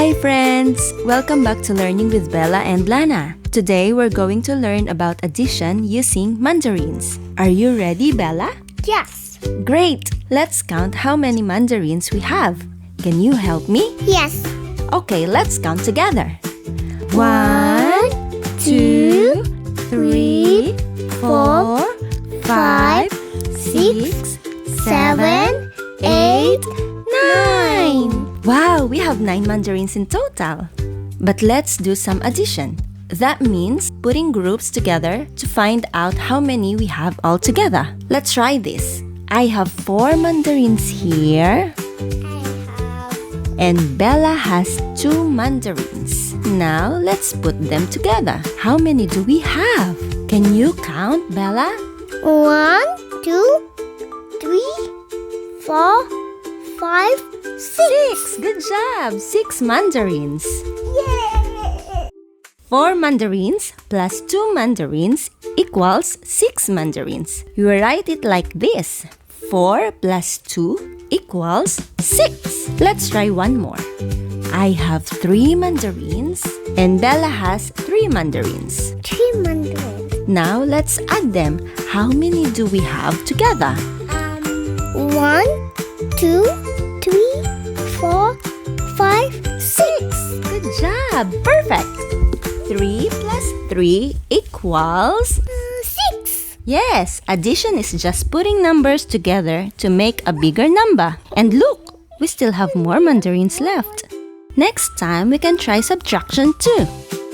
Hi friends! Welcome back to Learning with Bella and Lana. Today we're going to learn about addition using mandarins. Are you ready, Bella? Yes. Great! Let's count how many mandarins we have. Can you help me? Yes. Okay, let's count together. 1, 2, 3, 4, 5, 6, 7, 8, 9. Wow, we have 9 mandarins in total. But let's do some addition. That means putting groups together to find out how many we have all together. Let's try this. I have 4 mandarins here. And Bella has 2 mandarins. Now, let's put them together. How many do we have? Can you count, Bella? 1, 2, 3, 4, 5, 6. Good job! 6 mandarins. Yay! 4 mandarins plus 2 mandarins equals 6 mandarins. You write it like this. 4 plus 2 equals 6. Let's try one more. I have 3 mandarins and Bella has 3 mandarins. 3 mandarins. Now let's add them. How many do we have together? 1, 2, 3, 4, 5, 6. Good job! Perfect! 3 plus 3 equals... 6. Yes, addition is just putting numbers together to make a bigger number. And look, we still have more mandarins left. Next time, we can try subtraction too.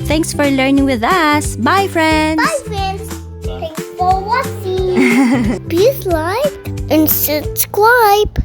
Thanks for learning with us. Bye, friends! Bye, friends. Thanks for watching. Please like and subscribe.